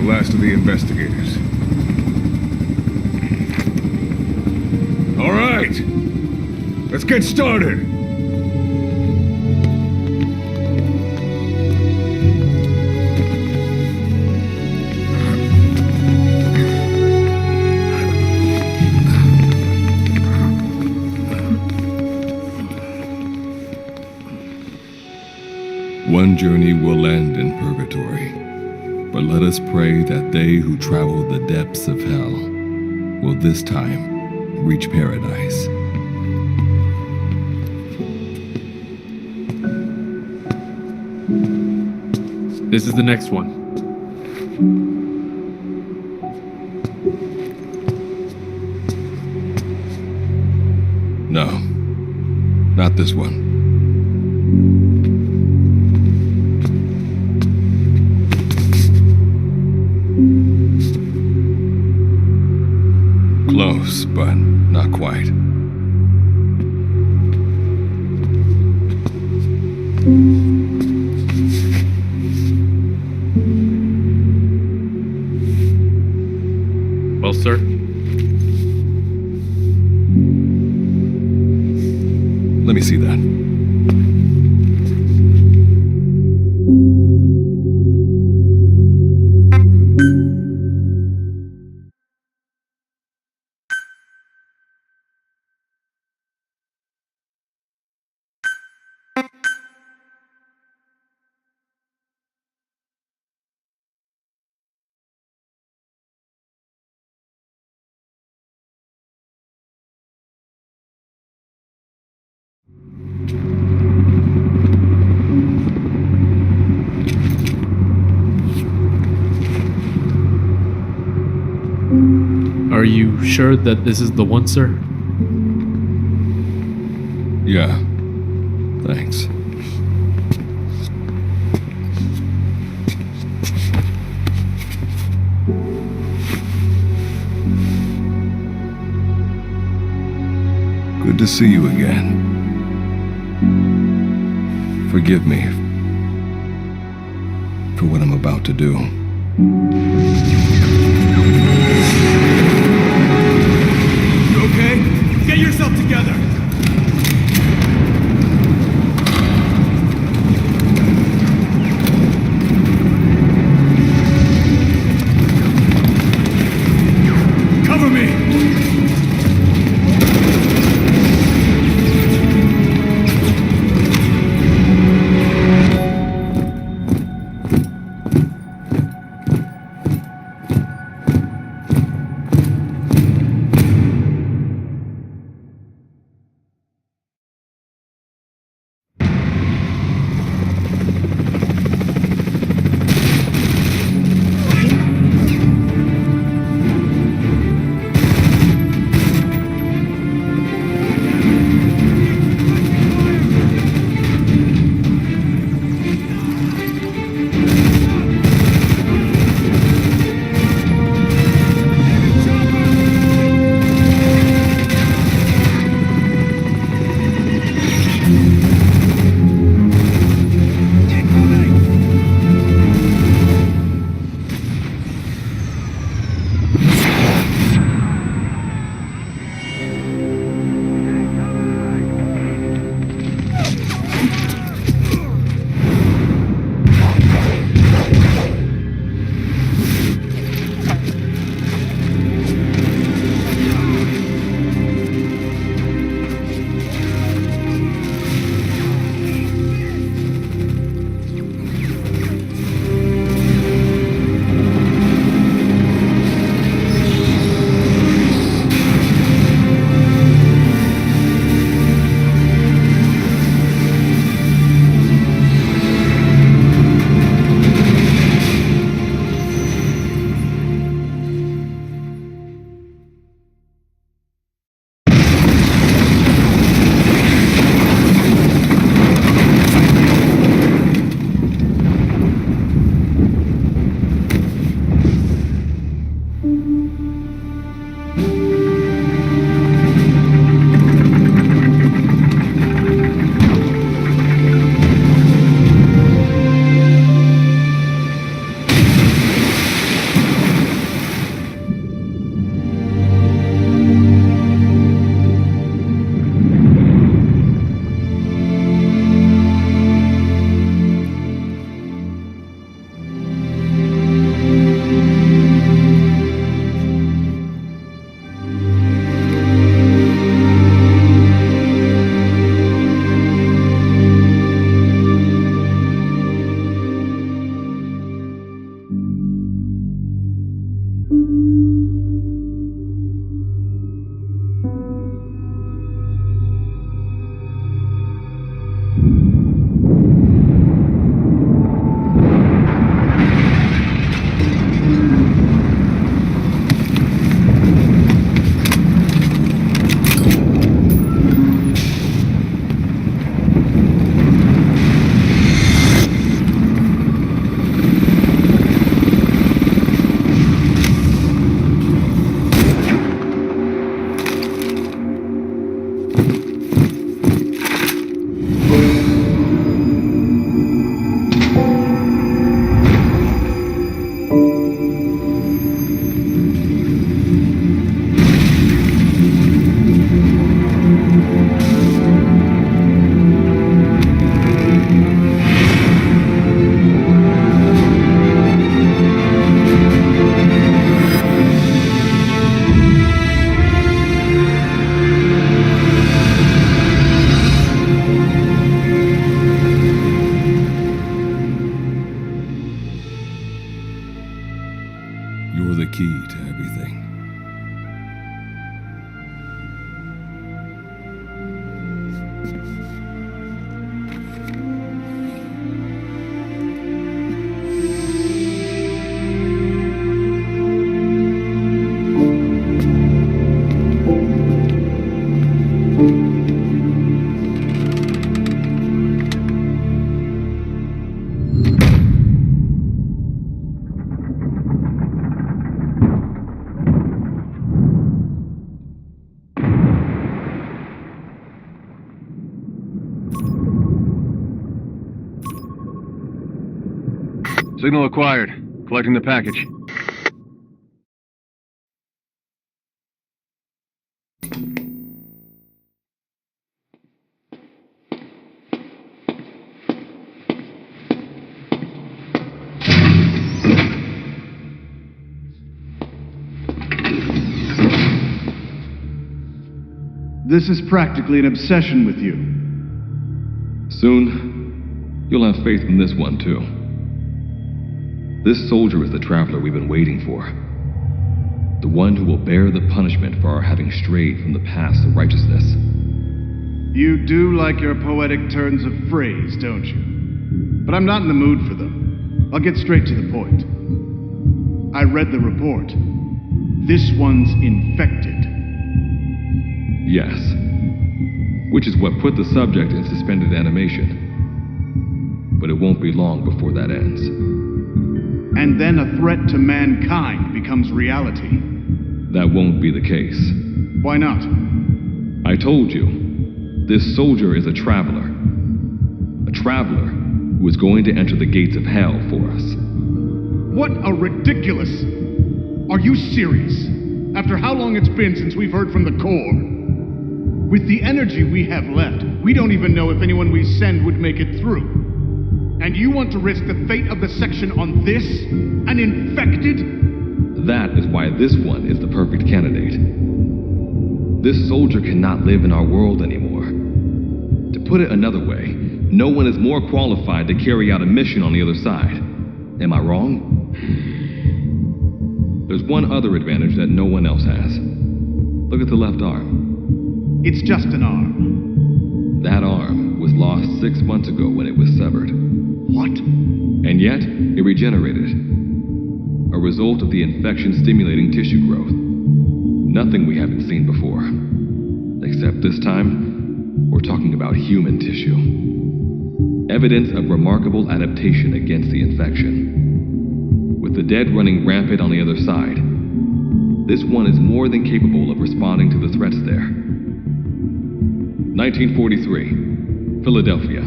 Last of the investigators. All right, let's get started. One journey will end in purgatory. But let us pray that they who travel the depths of hell will this time reach paradise. This is the next one. No, not this one. Close, but not quite. Well, sir? Let me see that. Are you sure that this is the one, sir? Yeah, thanks. Good to see you again. Forgive me for what I'm about to do. You okay? Get yourself together! Cover me! You're the key to everything. Signal acquired. Collecting the package. This is practically an obsession with you. Soon, you'll have faith in this one, too. This soldier is the traveler we've been waiting for. The one who will bear the punishment for our having strayed from the paths of righteousness. You do like your poetic turns of phrase, don't you? But I'm not in the mood for them. I'll get straight to the point. I read the report. This one's infected. Yes. Which is what put the subject in suspended animation. But it won't be long before that ends. And then a threat to mankind becomes reality. That won't be the case. Why not? I told you, this soldier is a traveler. A traveler who is going to enter the gates of hell for us. What a ridiculous... Are you serious? After how long it's been since we've heard from the Corps? With the energy we have left, we don't even know if anyone we send would make it through. And you want to risk the fate of the section on this? An infected? That is why this one is the perfect candidate. This soldier cannot live in our world anymore. To put it another way, no one is more qualified to carry out a mission on the other side. Am I wrong? There's one other advantage that no one else has. Look at the left arm. It's just an arm. That arm was lost 6 months ago when it was severed. What? And yet, it regenerated. A result of the infection-stimulating tissue growth. Nothing we haven't seen before. Except this time, we're talking about human tissue. Evidence of remarkable adaptation against the infection. With the dead running rampant on the other side, This one is more than capable of responding to the threats there. 1943, Philadelphia.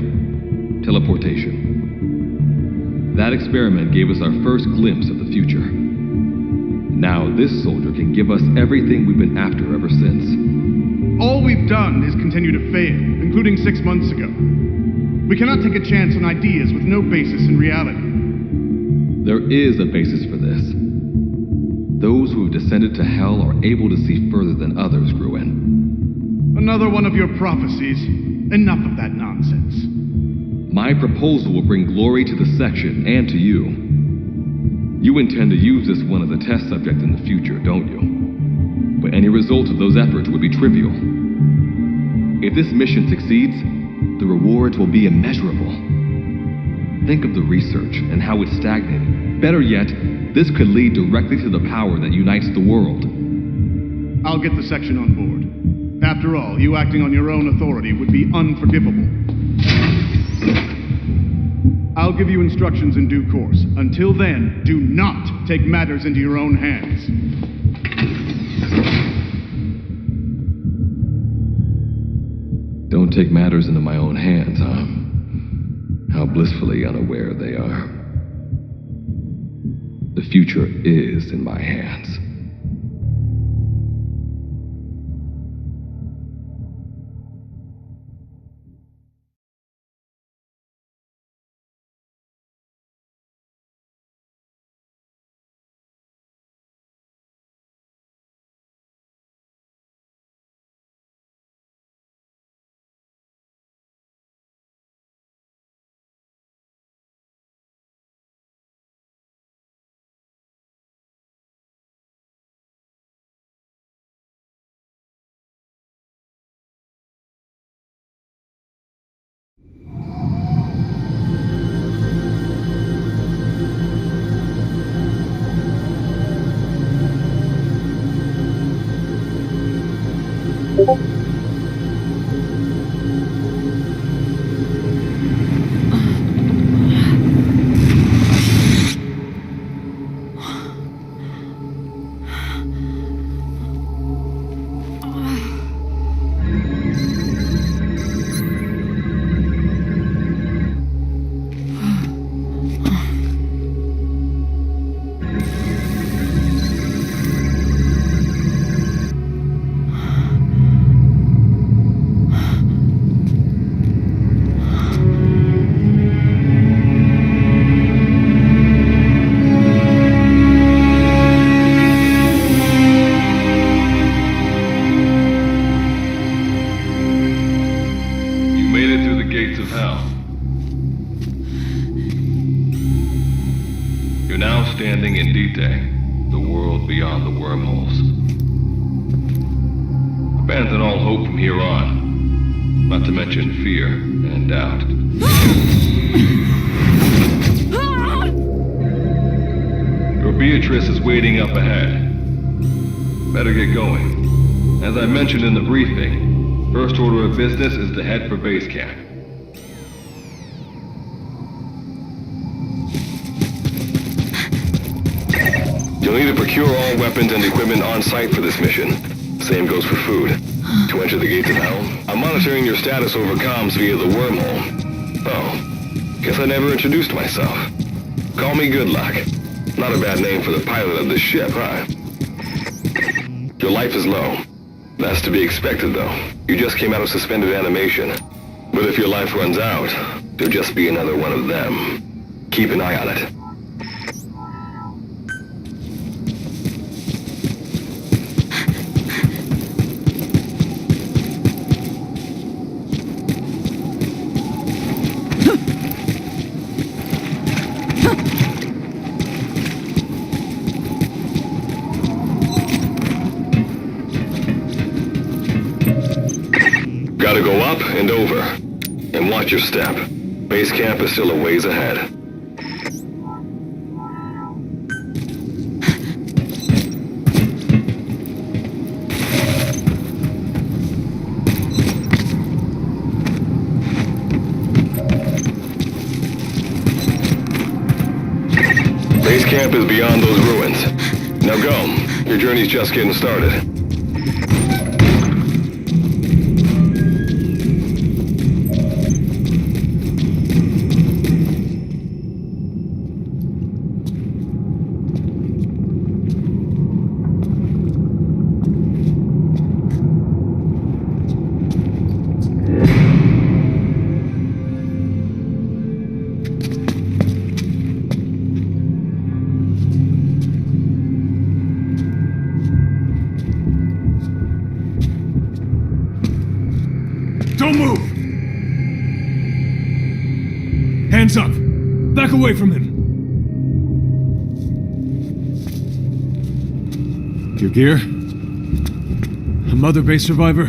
Teleportation. That experiment gave us our first glimpse of the future. Now this soldier can give us everything we've been after ever since. All we've done is continue to fail, including 6 months ago. We cannot take a chance on ideas with no basis in reality. There is a basis for this. Those who have descended to hell are able to see further than others, Gruen. Another one of your prophecies. Enough of that nonsense. My proposal will bring glory to the section and to you. You intend to use this one as a test subject in the future, don't you? But any result of those efforts would be trivial. If this mission succeeds, the rewards will be immeasurable. Think of the research and how it's stagnated. Better yet, this could lead directly to the power that unites the world. I'll get the section on board. After all, you acting on your own authority would be unforgivable. I'll give you instructions in due course. Until then, do not take matters into your own hands. Don't take matters into my own hands, huh? How blissfully unaware they are. The future is in my hands. Standing in D-Day, the world beyond the wormholes. Abandon all hope from here on, not to mention fear and doubt. Your Beatrice is waiting up ahead. Better get going. As I mentioned in the briefing, first order of business is to head for base camp. You'll need to procure all weapons and equipment on site for this mission. Same goes for food. To enter the gates of hell, I'm monitoring your status over comms via the wormhole. Oh, guess I never introduced myself. Call me Good Luck. Not a bad name for the pilot of this ship, huh? Your life is low. That's to be expected, though. You just came out of suspended animation. But if your life runs out, there'll just be another one of them. Keep an eye on it. Gotta go up and over. And watch your step. Base camp is still a ways ahead. Base camp is beyond those ruins. Now go. Your journey's just getting started. Don't move! Hands up! Back away from him! Your gear? A Mother Base survivor?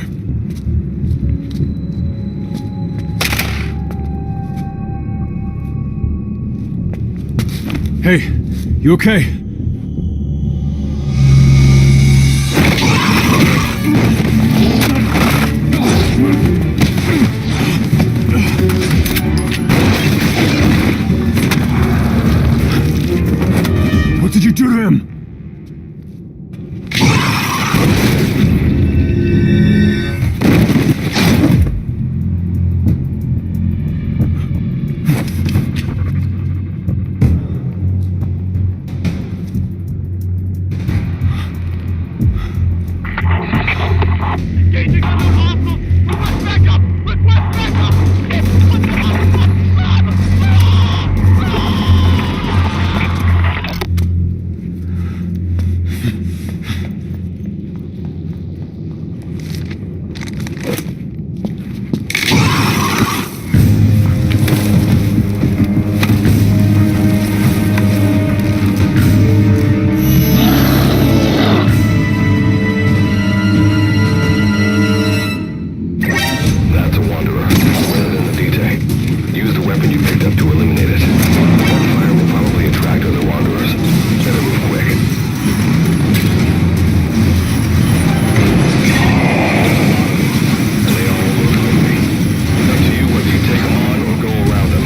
Hey, you okay? What did you do to him? Engaging on the hostile! Request backup! Request backup! What the That's a wanderer. Rather than the detail. Use the weapon you picked up to eliminate it. Gunfire will probably attract other wanderers. Better move quick. They all look hungry. It's up to you whether you take them on or go around them.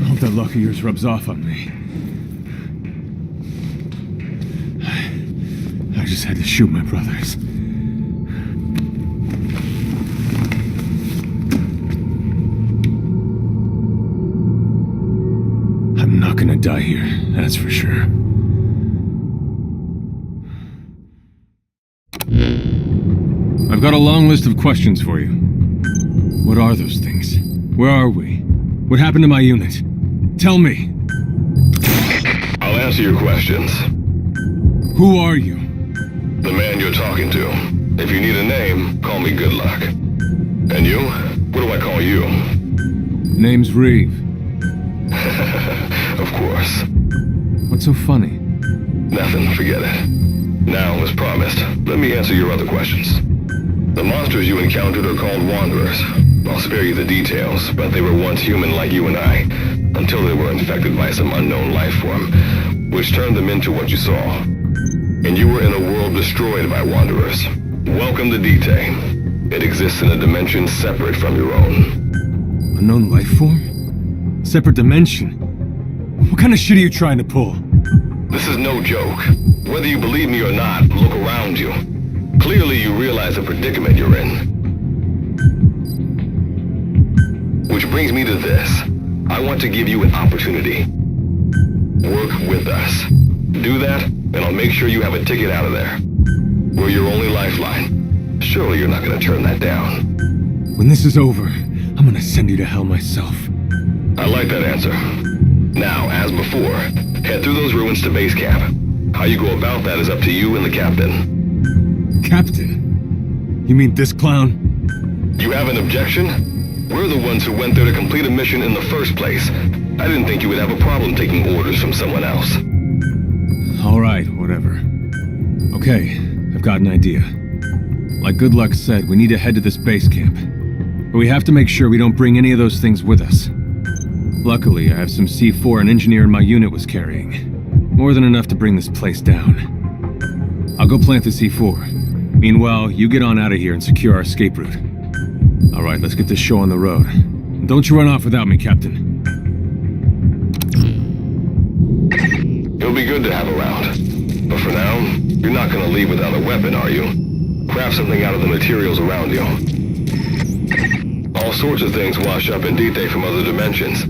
Hope that luck of yours rubs off on me. I just had to shoot my brothers. I'm not gonna die here, that's for sure. I've got a long list of questions for you. What are those things? Where are we? What happened to my unit? Tell me. I'll answer your questions. Who are you? The man you're talking to. If you need a name, call me Good Luck. And you? What do I call you? Name's Reeve. Of course. What's so funny? Nothing, forget it. Now, as promised, let me answer your other questions. The monsters you encountered are called Wanderers. I'll spare you the details, but they were once human like you and I, until they were infected by some unknown life form, which turned them into what you saw. and you were in a world destroyed by Wanderers. Welcome to D-Day. It exists in a dimension separate from your own. Unknown life form? Separate dimension? What kind of shit are you trying to pull? This is no joke. Whether you believe me or not, look around you. Clearly you realize the predicament you're in. Which brings me to this. I want to give you an opportunity. Work with us. Do that, and I'll make sure you have a ticket out of there. We're your only lifeline. Surely you're not gonna turn that down. When this is over, I'm gonna send you to hell myself. I like that answer. Now, as before, head through those ruins to base camp. How you go about that is up to you and the captain. Captain? You mean this clown? You have an objection? We're the ones who went there to complete a mission in the first place. I didn't think you would have a problem taking orders from someone else. All right, whatever. Okay, I've got an idea. Like Good Luck said, we need to head to this base camp. But we have to make sure we don't bring any of those things with us. Luckily, I have some C4 an engineer in my unit was carrying. More than enough to bring this place down. I'll go plant the C4. Meanwhile, you get on out of here and secure our escape route. All right, let's get this show on the road. And don't you run off without me, Captain. You'll be good to have around. But for now, you're not gonna leave without a weapon, are you? Craft something out of the materials around you. All sorts of things wash up in D-Day from other dimensions.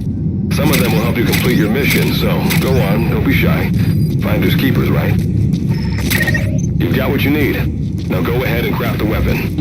Some of them will help you complete your mission, so go on, don't be shy. Finders keepers, right? You've got what you need. Now go ahead and craft a weapon.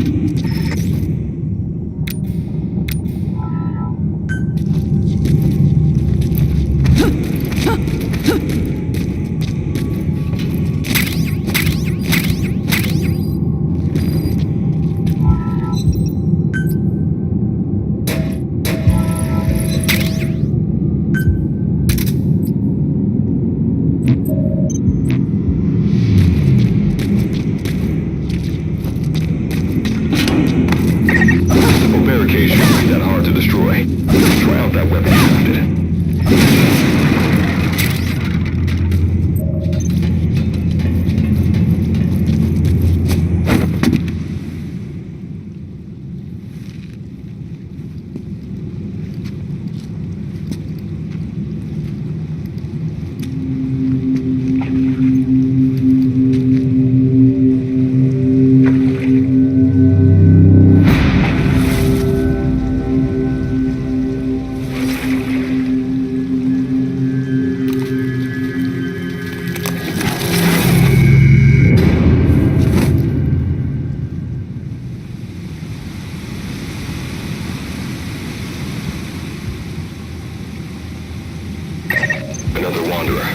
Another Wanderer.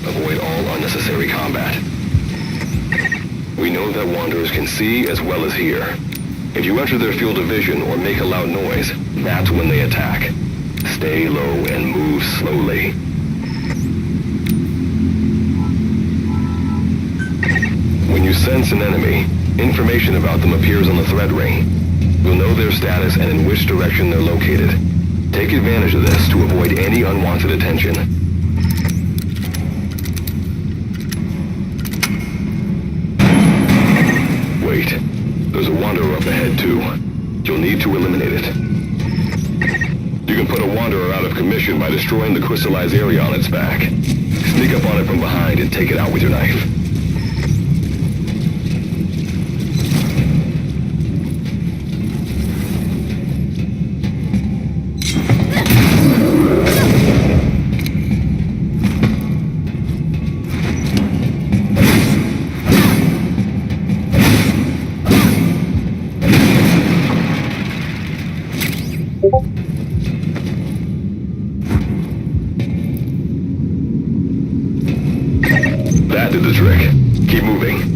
Avoid all unnecessary combat. We know that Wanderers can see as well as hear. If you enter their field of vision or make a loud noise, that's when they attack. Stay low and move slowly. When you sense an enemy, information about them appears on the threat ring. You'll know their status and in which direction they're located. Take advantage of this to avoid any unwanted attention. Wait, there's a Wanderer up ahead too. You'll need to eliminate it. You can put a Wanderer out of commission by destroying the crystallized area on its back. Sneak up on it from behind and take it out with your knife. That did the trick. Keep moving.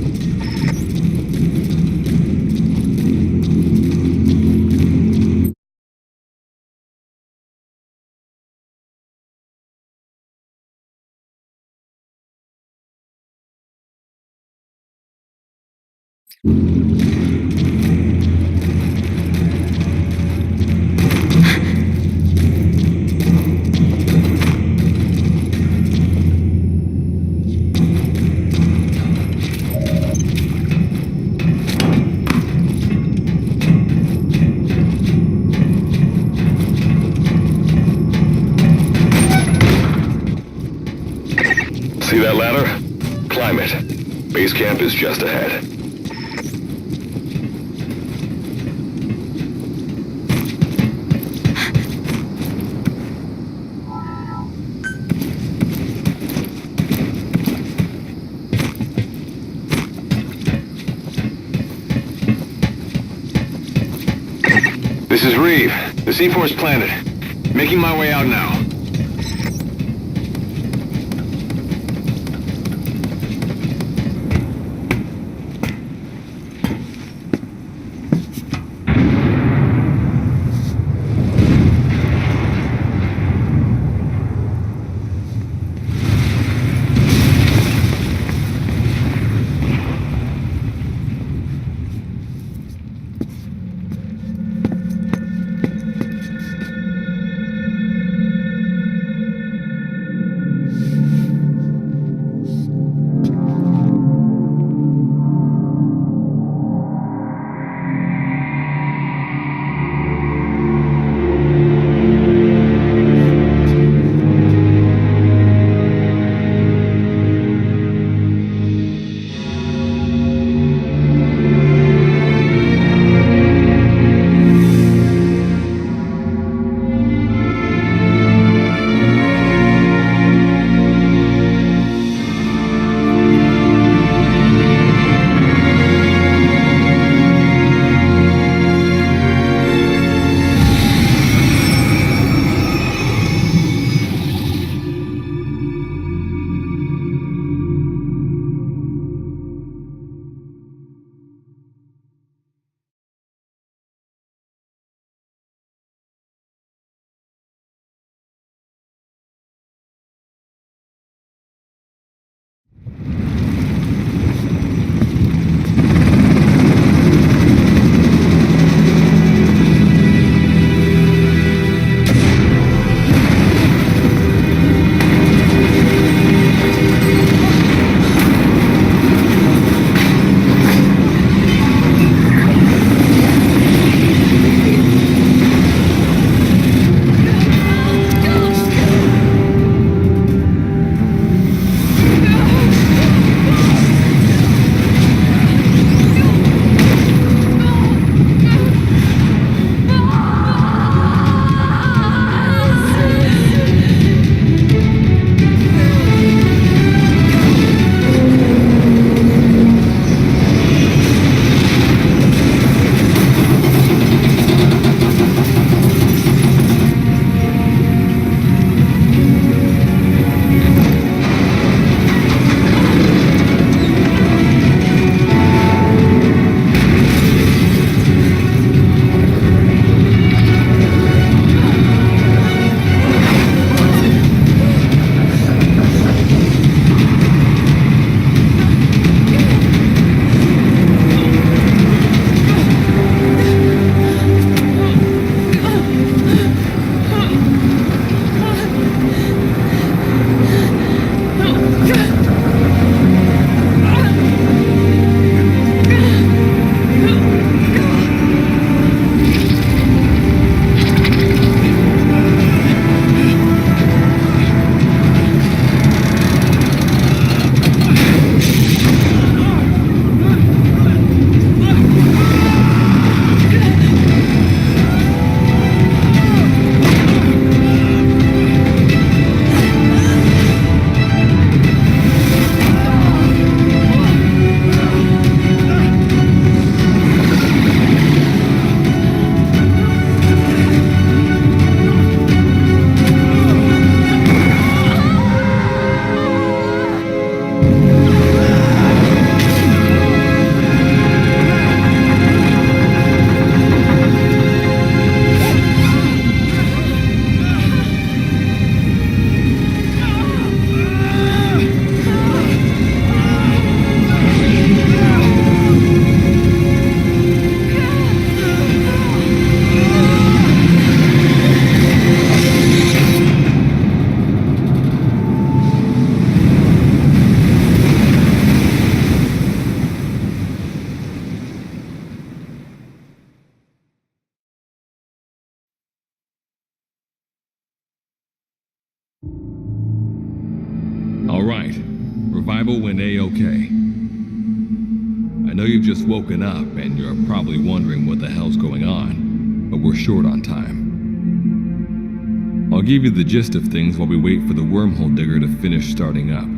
time it. Base camp is just ahead. This is Reeve. The C4's planted. Making my way out now. survival went A-okay. I know you've just woken up and you're probably wondering what the hell's going on, but we're short on time. I'll give you the gist of things while we wait for the wormhole digger to finish starting up.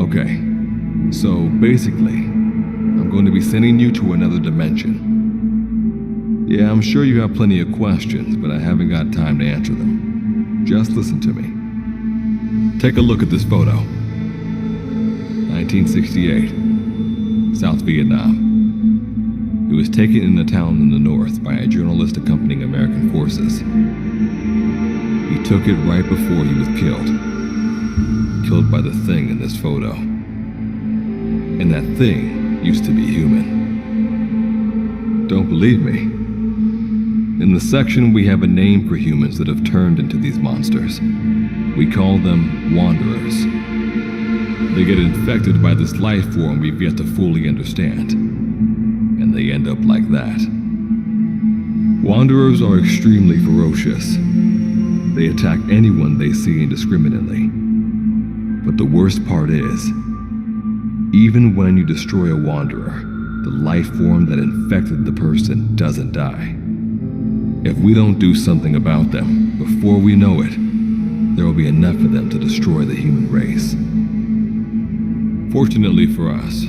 Okay, so basically, I'm going to be sending you to another dimension. Yeah, I'm sure you have plenty of questions, but I haven't got time to answer them. Just listen to me. Take a look at this photo. 1968, South Vietnam. It was taken in a town in the north by a journalist accompanying American forces. He took it right before he was killed. Killed by the thing in this photo. And that thing used to be human. Don't believe me? In the section, we have a name for humans that have turned into these monsters. We call them Wanderers. They get infected by this life form we've yet to fully understand. And they end up like that. Wanderers are extremely ferocious. They attack anyone they see indiscriminately. But the worst part is, even when you destroy a Wanderer, the life form that infected the person doesn't die. If we don't do something about them, before we know it, there will be enough of them to destroy the human race. Fortunately for us,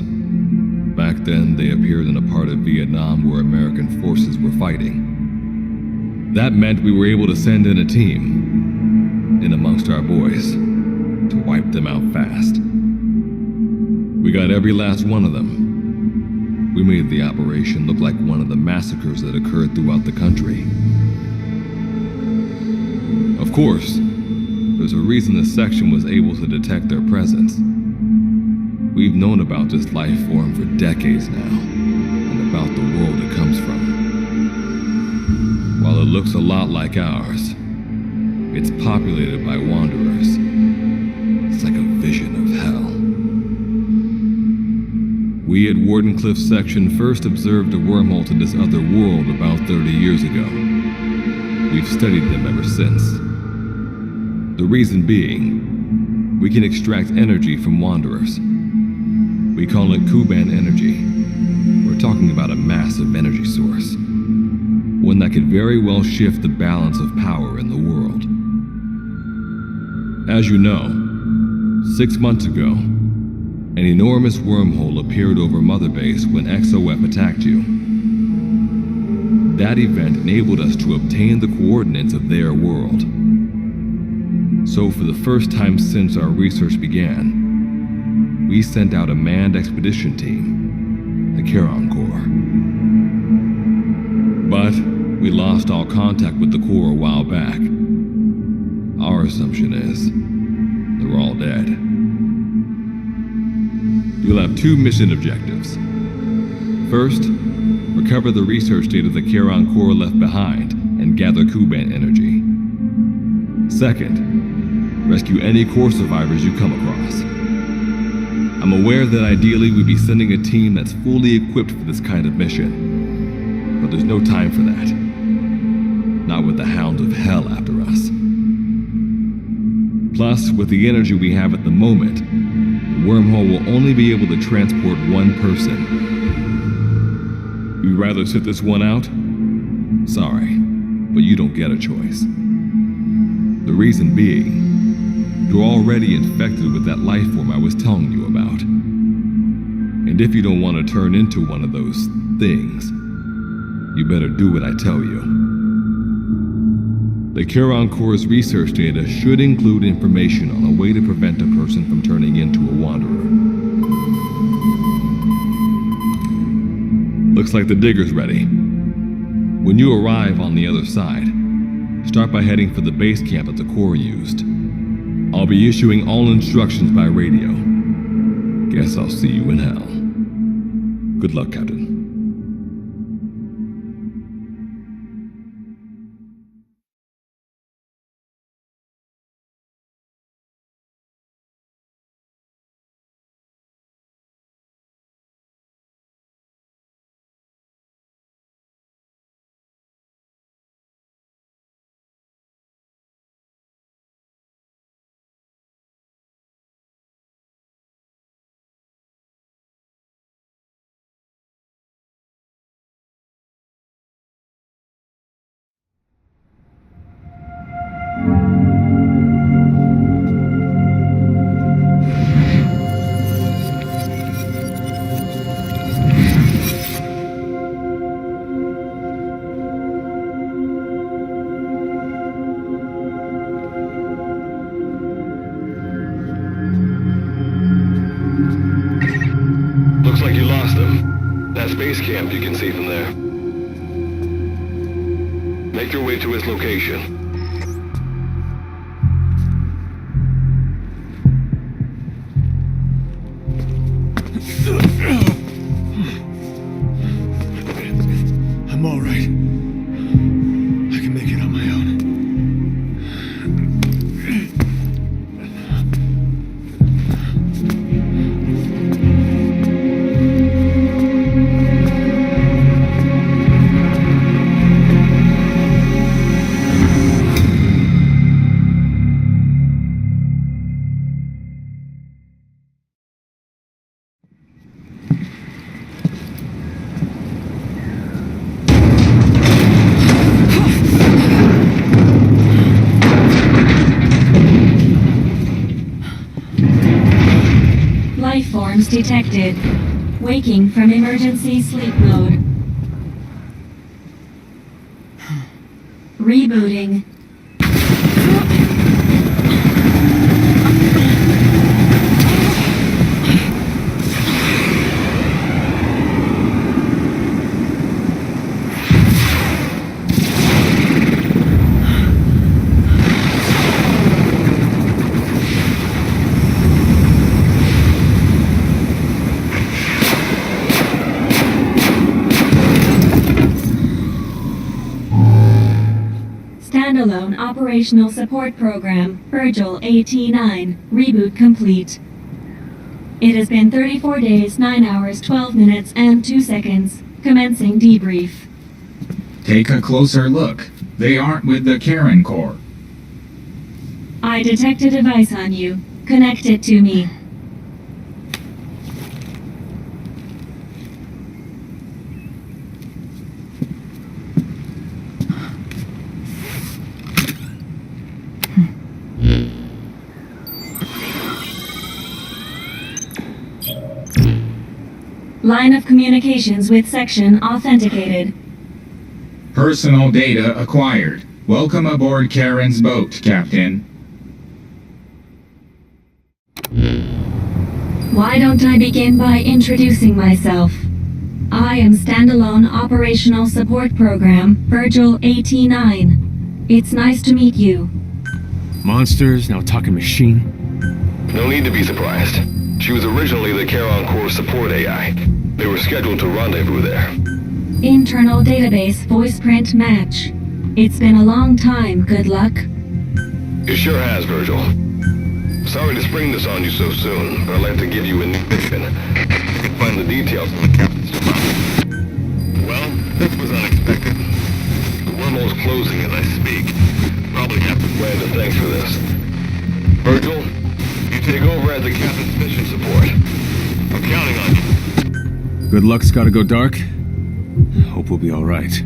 back then they appeared in a part of Vietnam where American forces were fighting. That meant we were able to send in a team, in amongst our boys, to wipe them out fast. We got every last one of them. We made the operation look like one of the massacres that occurred throughout the country. Of course, there's a reason the section was able to detect their presence. We've known about this life form for decades now, and about the world it comes from. While it looks a lot like ours, it's populated by Wanderers. It's like a vision of hell. We at Wardenclyffe Section first observed a wormhole to this other world about 30 years ago. We've studied them ever since. The reason being, we can extract energy from Wanderers. We call it Kuban energy. We're talking about a massive energy source. One that could very well shift the balance of power in the world. As you know, 6 months ago, an enormous wormhole appeared over Mother Base when XOF attacked you. That event enabled us to obtain the coordinates of their world. So for the first time since our research began, we sent out a manned expedition team, the Charon Corps. But we lost all contact with the Corps a while back. Our assumption is they're all dead. You'll have 2 mission objectives. First, recover the research data the Charon Corps left behind and gather Kuban energy. Second, rescue any Corps survivors you come across. I'm aware that ideally we'd be sending a team that's fully equipped for this kind of mission, but there's no time for that. Not with the hounds of hell after us. Plus, with the energy we have at the moment, the wormhole will only be able to transport one person. You'd rather sit this one out? Sorry, but you don't get a choice. The reason being, you're already infected with that life form I was telling you about. And if you don't want to turn into one of those things, you better do what I tell you. The Charon Corps' research data should include information on a way to prevent a person from turning into a Wanderer. Looks like the digger's ready. When you arrive on the other side, start by heading for the base camp that the Corps used. I'll be issuing all instructions by radio. Guess I'll see you in hell. Good luck, Captain. last base camp you can see from there. Make your way to its location. I'm all right. I can make it on my own. Life forms detected. Waking from emergency sleep mode. Rebooting. Standalone Operational Support Program, Virgil AT-9, reboot complete. It has been 34 days, 9 hours, 12 minutes, and 2 seconds. Commencing debrief. Take a closer look. They aren't with the Karen Corps. I detect a device on you. Connect it to me. Line of communications with section authenticated. Personal data acquired. Welcome aboard Karen's boat, Captain. Why don't I begin by introducing myself? I am Standalone Operational Support Program, Virgil AT-9. It's nice to meet you. Monsters, now talking machine. No need to be surprised. She was originally the Charon Corps support AI. They were scheduled to rendezvous there. Internal database voice print match. It's been a long time, good luck. It sure has, Virgil. Sorry to spring this on you so soon, but I'd like to give you a new mission. You can find the details in the captain's department. Well, this was unexpected. The wormhole's closing as I speak. Probably have to plan to thanks for this. Virgil, you take over as the captain's mission support. I'm counting on you. Good luck's gotta go dark. Hope we'll be alright.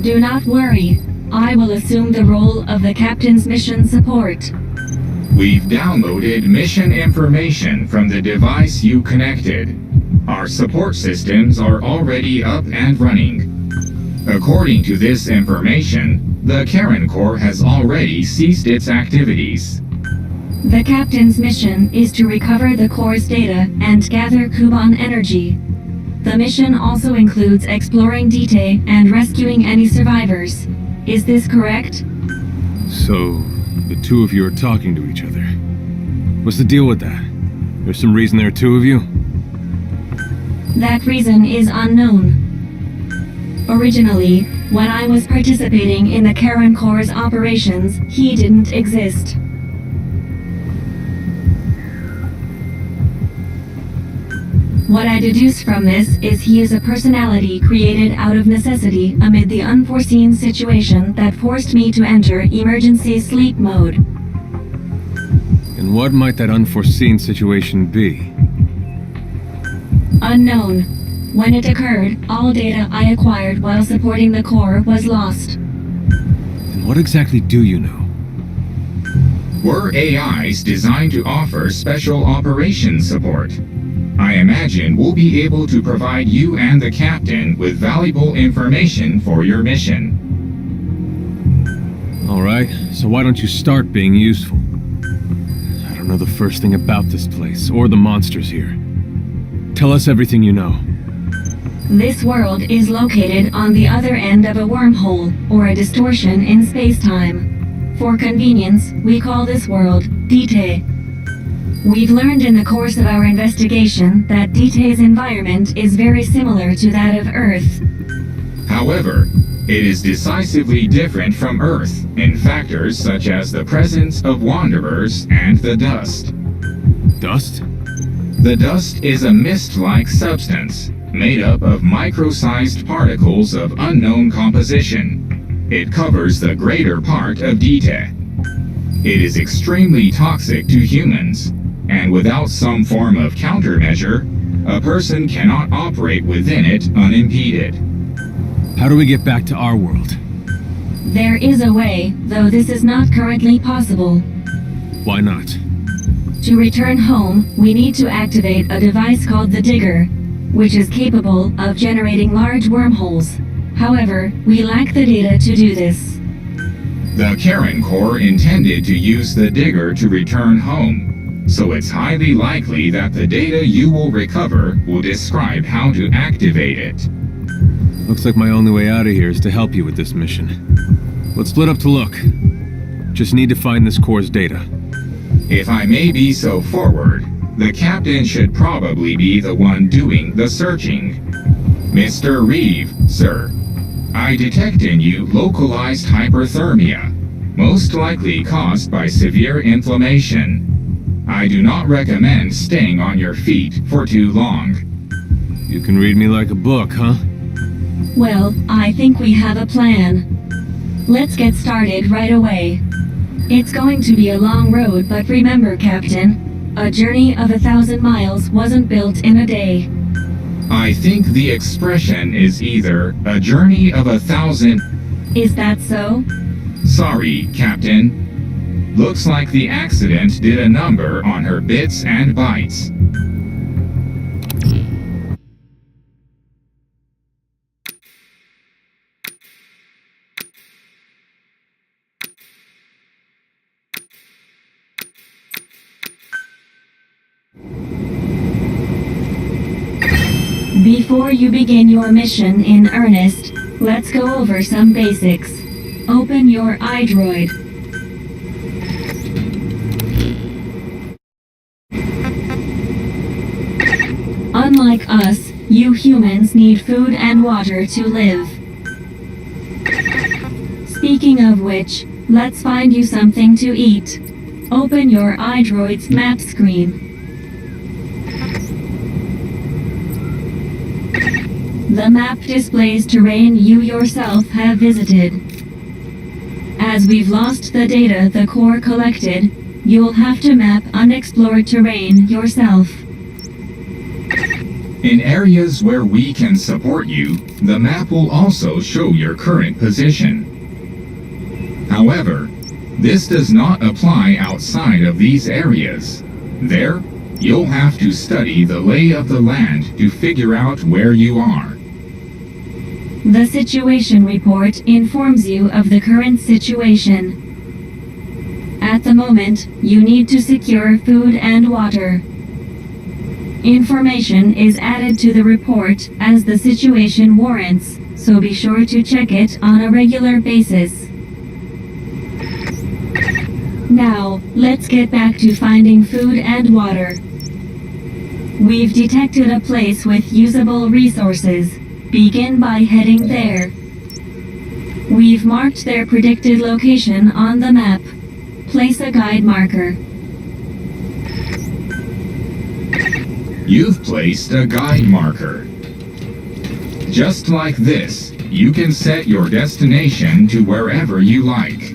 Do not worry. I will assume the role of the captain's mission support. We've downloaded mission information from the device you connected. Our support systems are already up and running. According to this information, the Karen Corps has already ceased its activities. The captain's mission is to recover the Corps' data and gather Kuban energy. The mission also includes exploring Dite and rescuing any survivors. Is this correct? So, the two of you are talking to each other. What's the deal with that? There's some reason there are two of you? That reason is unknown. Originally, when I was participating in the Karen Corps' operations, he didn't exist. What I deduce from this is he is a personality created out of necessity amid the unforeseen situation that forced me to enter emergency sleep mode. And what might that unforeseen situation be? Unknown. When it occurred, all data I acquired while supporting the Corps was lost. And what exactly do you know? We're AIs designed to offer special operations support. I imagine we'll be able to provide you and the captain with valuable information for your mission. Alright, so why don't you start being useful? I don't know the first thing about this place, or the monsters here. Tell us everything you know. This world is located on the other end of a wormhole, or a distortion in space-time. For convenience, we call this world Dite. We've learned in the course of our investigation that Dite's environment is very similar to that of Earth. However, it is decisively different from Earth in factors such as the presence of wanderers and the dust. Dust? The dust is a mist-like substance made up of micro-sized particles of unknown composition. It covers the greater part of Dite. It is extremely toxic to humans, and without some form of countermeasure, a person cannot operate within it unimpeded. How do we get back to our world? There is a way, though this is not currently possible. Why not? To return home, we need to activate a device called the Digger, which is capable of generating large wormholes. However, we lack the data to do this. The Karen Corps intended to use the Digger to return home, so it's highly likely that the data you will recover will describe how to activate it. Looks like my only way out of here is to help you with this mission. Let's split up to look. Just need to find this core's data. If I may be so forward, the captain should probably be the one doing the searching. Mr. Reeve, sir, I detect in you localized hyperthermia, most likely caused by severe inflammation. I do not recommend staying on your feet for too long. You can read me like a book, huh? Well, I think we have a plan. Let's get started right away. It's going to be a long road, but remember, Captain, a journey of 1,000 miles wasn't built in a day. I think the expression is either a journey of 1,000... Is that so? Sorry, Captain. Looks like the accident did a number on her bits and bytes. Before you begin your mission in earnest, let's go over some basics. Open your iDroid. Unlike us, you humans need food and water to live. Speaking of which, let's find you something to eat. Open your iDroid's map screen. The map displays terrain you yourself have visited. As we've lost the data the Corps collected, you'll have to map unexplored terrain yourself. In areas where we can support you, the map will also show your current position. However, this does not apply outside of these areas. There, you'll have to study the lay of the land to figure out where you are. The situation report informs you of the current situation. At the moment, you need to secure food and water. Information is added to the report as the situation warrants, so be sure to check it on a regular basis. Now, let's get back to finding food and water. We've detected a place with usable resources. Begin by heading there. We've marked their predicted location on the map. Place a guide marker. You've placed a guide marker. Just like this, you can set your destination to wherever you like.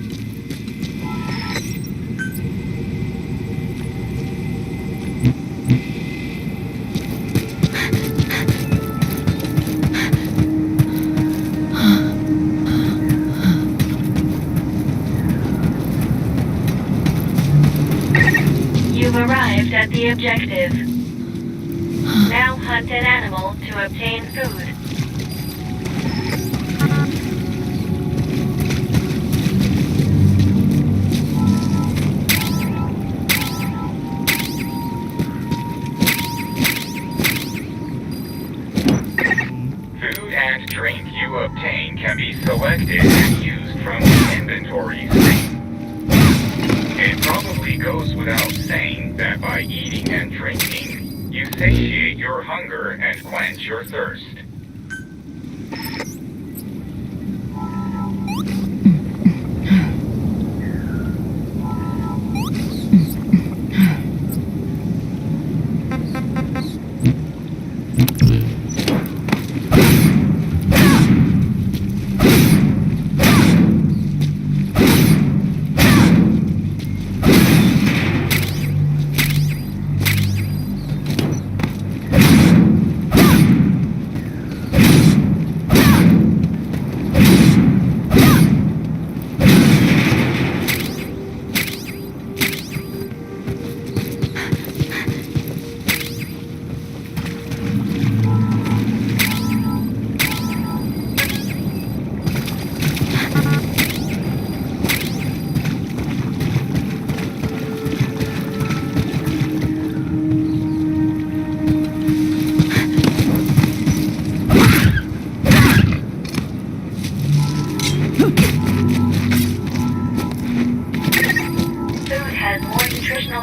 You've arrived at the objective. Now hunt an animal to obtain food. drink you obtain can be selected and used from the inventory screen. It probably goes without saying that by eating and drinking, you satiate your hunger and quench your thirst.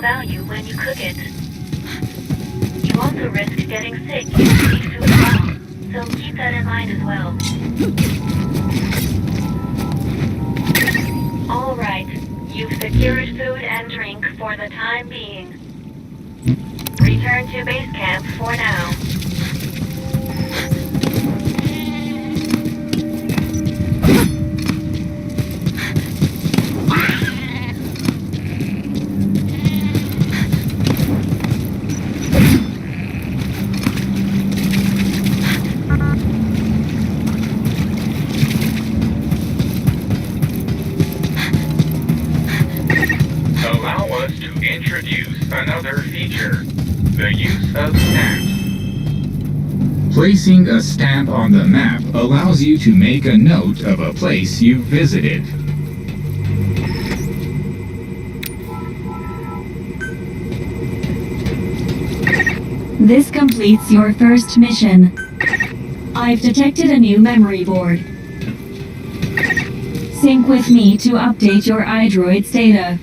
Value when you cook it. You also risk getting sick if you eat food raw, so keep that in mind as well. Alright, you've secured food and drink for the time being. Return to base camp for now. Another feature, the use of stamps. Placing a stamp on the map allows you to make a note of a place you visited. This completes your first mission. I've detected a new memory board. Sync with me to update your iDroid's data.